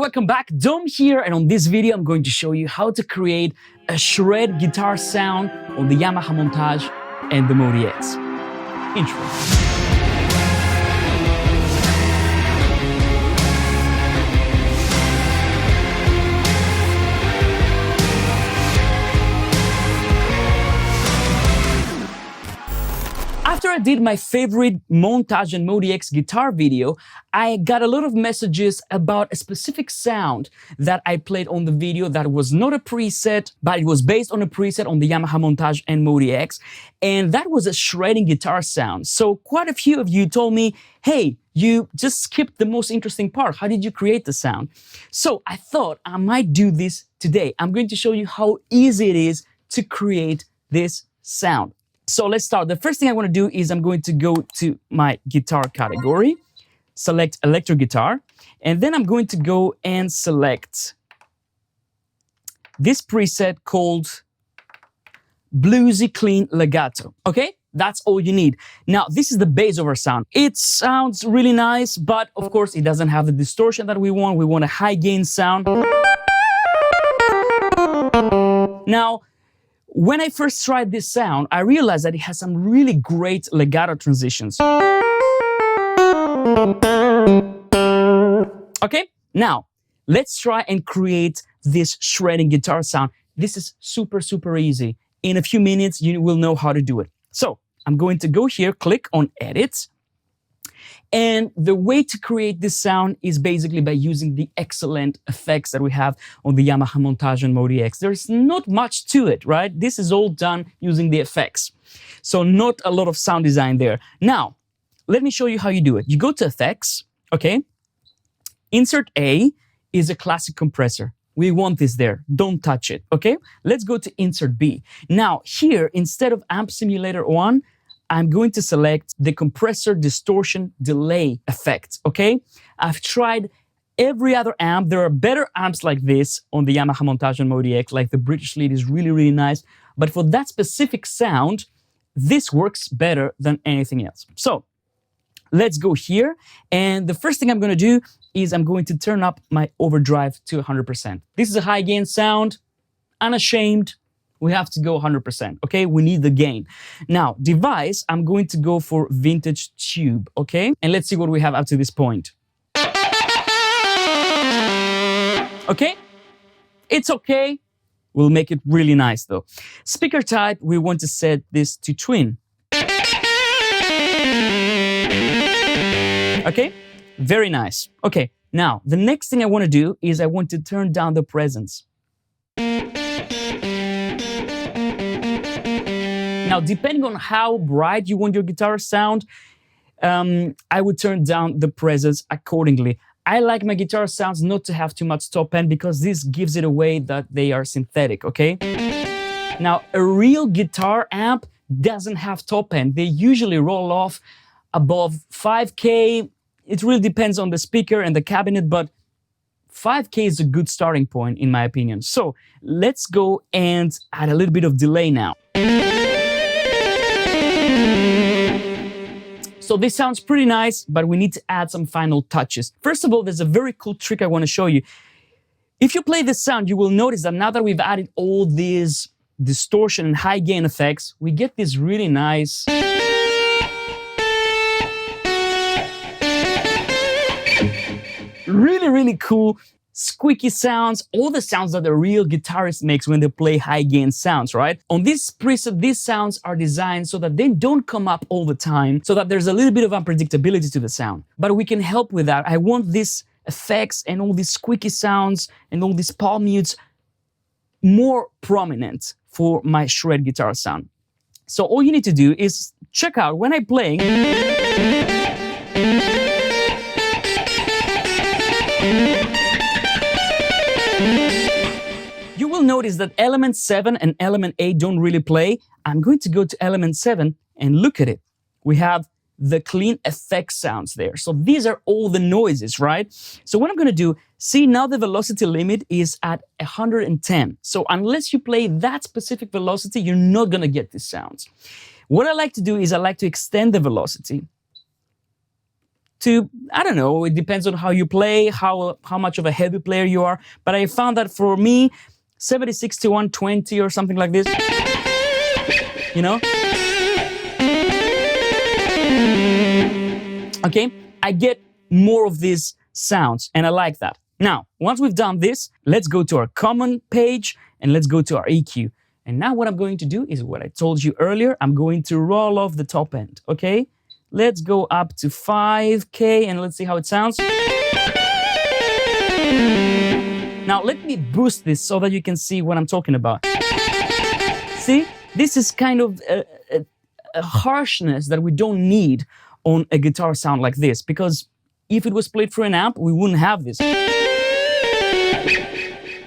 welcome back. Dom here, and on this video I'm going to show you how to create a shred guitar sound on the Yamaha Montage and the MODX. Intro. After I did my favorite Montage and MODX guitar video, I got a lot of messages about a specific sound that I played on the video that was not a preset, but it was based on a preset on the Yamaha Montage and MODX, and that was a shredding guitar sound. So quite a few of you told me, hey, you just skipped the most interesting part. How did you create the sound? So I thought I might do this today. I'm going to show you how easy it is to create this sound. So let's start. The first thing I want to do is I'm going to go to my guitar category, select electric guitar, and then I'm going to go and select this preset called Bluesy Clean Legato. Okay, that's all you need. Now, this is the bass over sound. It sounds really nice, but of course it doesn't have the distortion that we want. We want a high gain sound. Now, when I first tried this sound, I realized that it has some really great legato transitions. Okay, now let's try and create this shredding guitar sound. This is super easy. In a few minutes, you will know how to do it. So I'm going to go here, click on Edit. And the way to create this sound is basically by using the excellent effects that we have on the Yamaha Montage and MODX. There's not much to it, right? This is all done using the effects. So not a lot of sound design there. Now, let me show you how you do it. You go to Effects, okay? Insert A is a classic compressor. We want this there. Don't touch it, okay? Let's go to Insert B. Now, here, instead of Amp Simulator 1, I'm going to select the compressor distortion delay effect, okay? I've tried every other amp. There are better amps like this on the Yamaha Montage and MODX, like the British Lead is really nice. But for that specific sound, this works better than anything else. So let's go here. And the first thing I'm going to do is I'm going to turn up my overdrive to 100%. This is a high gain sound, unashamed. We have to go 100%, okay? We need the gain. Now, device, I'm going to go for vintage tube, okay? And let's see what we have up to this point. Okay? It's okay. We'll make it really nice though. Speaker type, we want to set this to twin. Okay? Very nice. Okay, now, the next thing I want to do is I want to turn down the presence. Now, depending on how bright you want your guitar sound, I would turn down the presence accordingly. I like my guitar sounds not to have too much top end because this gives it away that they are synthetic, okay? Now, a real guitar amp doesn't have top end. They usually roll off above 5K. It really depends on the speaker and the cabinet, but 5K is a good starting point in my opinion. So let's go and add a little bit of delay now. So this sounds pretty nice, but we need to add some final touches. First of all, there's a very cool trick I want to show you. If you play this sound, you will notice that now that we've added all these distortion and high gain effects, we get this really nice really cool squeaky sounds, all the sounds that a real guitarist makes when they play high gain sounds, right? On this preset, these sounds are designed so that they don't come up all the time, so that there's a little bit of unpredictability to the sound. But we can help with that. I want these effects and all these squeaky sounds and all these palm mutes more prominent for my shred guitar sound. So all you need to do is check out when I'm playing. You will notice that element 7 and element 8 don't really play. I'm going to go to element 7 and look at it. We have the clean effect sounds there. So these are all the noises, right? So what I'm going to do, see now the velocity limit is at 110. So unless you play that specific velocity, you're not going to get these sounds. What I like to do is I like to extend the velocity to, I don't know, it depends on how you play, how much of a heavy player you are. But I found that for me, 76 to 120 or something like this, you know? Okay, I get more of these sounds and I like that. Now, once we've done this, let's go to our common page and let's go to our EQ. And now what I'm going to do is what I told you earlier. I'm going to roll off the top end, okay? Let's go up to 5K and let's see how it sounds. Now, let me boost this so that you can see what I'm talking about. See, this is kind of a harshness that we don't need on a guitar sound like this, because if it was played through an amp, we wouldn't have this.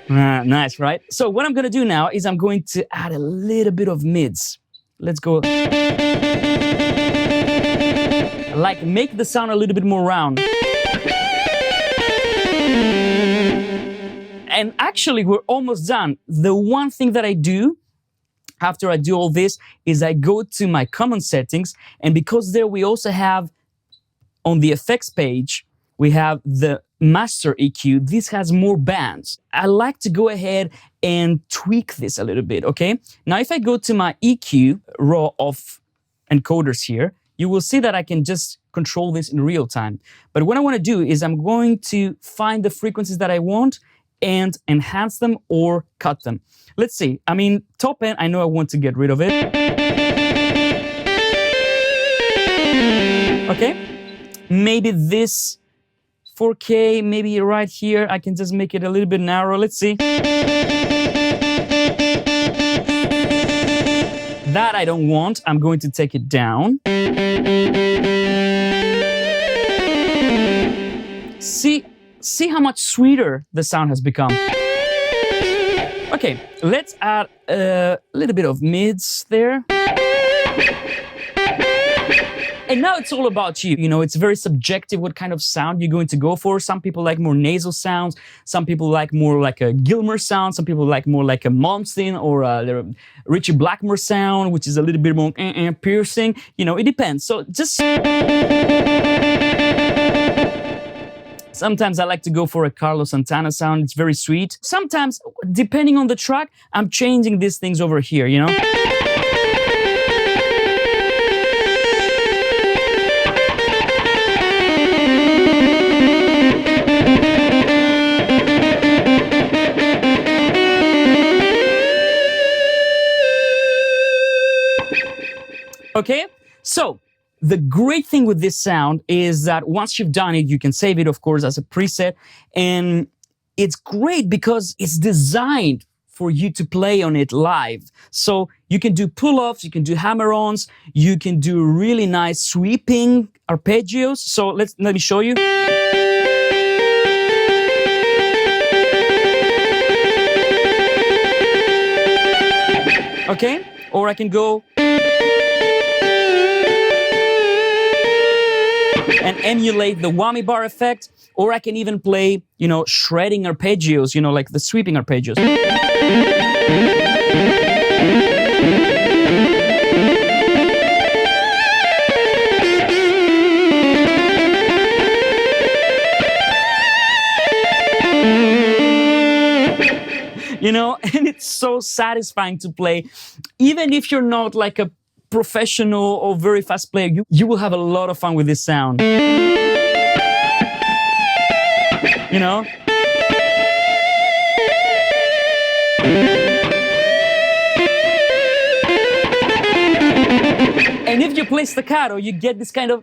Nice, right? So what I'm gonna do now is I'm going to add a little bit of mids. Let's go. Like, make the sound a little bit more round. And actually, we're almost done. The one thing that I do after I do all this is I go to my common settings, and because there we also have on the effects page, we have the master EQ. This has more bands. I like to go ahead and tweak this a little bit, okay? Now, if I go to my EQ raw of encoders here, you will see that I can just control this in real time. But what I want to do is I'm going to find the frequencies that I want and enhance them or cut them. Let's see. I mean, top end, I know I want to get rid of it. Okay? Maybe this 4K, maybe right here, I can just make it a little bit narrow. Let's see. That I don't want. I'm going to take it down. See how much sweeter the sound has become. Okay, let's add a little bit of mids there. And now it's all about you. You know, it's very subjective what kind of sound you're going to go for. Some people like more nasal sounds. Some people like more like a Gilmour sound. Some people like more like a Malmsteen or a Ritchie Blackmore sound, which is a little bit more piercing. You know, it depends. So just... Sometimes I like to go for a Carlos Santana sound. It's very sweet. Sometimes, depending on the track, I'm changing these things over here, you know? Okay, so the great thing with this sound is that once you've done it, you can save it, of course, as a preset. And it's great because it's designed for you to play on it live. So you can do pull-offs, you can do hammer-ons, you can do really nice sweeping arpeggios. So let me show you. Okay, or I can go and emulate the whammy bar effect, or I can even play, you know, shredding arpeggios, you know, like the sweeping arpeggios. You know, and it's so satisfying to play. Even if you're not like a professional or very fast player, you will have a lot of fun with this sound. You know? And if you play staccato, you get this kind of...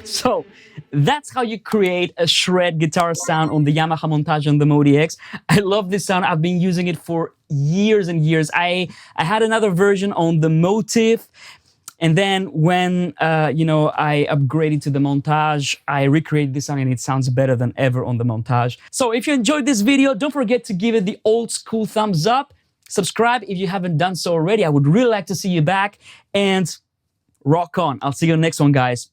So that's how you create a shred guitar sound on the Yamaha Montage and the MODX. I love this sound. I've been using it for years and years. I had another version on the Motif, and then when you know, I upgraded to the Montage, I recreated this sound and it sounds better than ever on the Montage. So if you enjoyed this video, don't forget to give it the old school thumbs up. Subscribe if you haven't done so already. I would really like to see you back, and rock on. I'll see you in the next one, guys.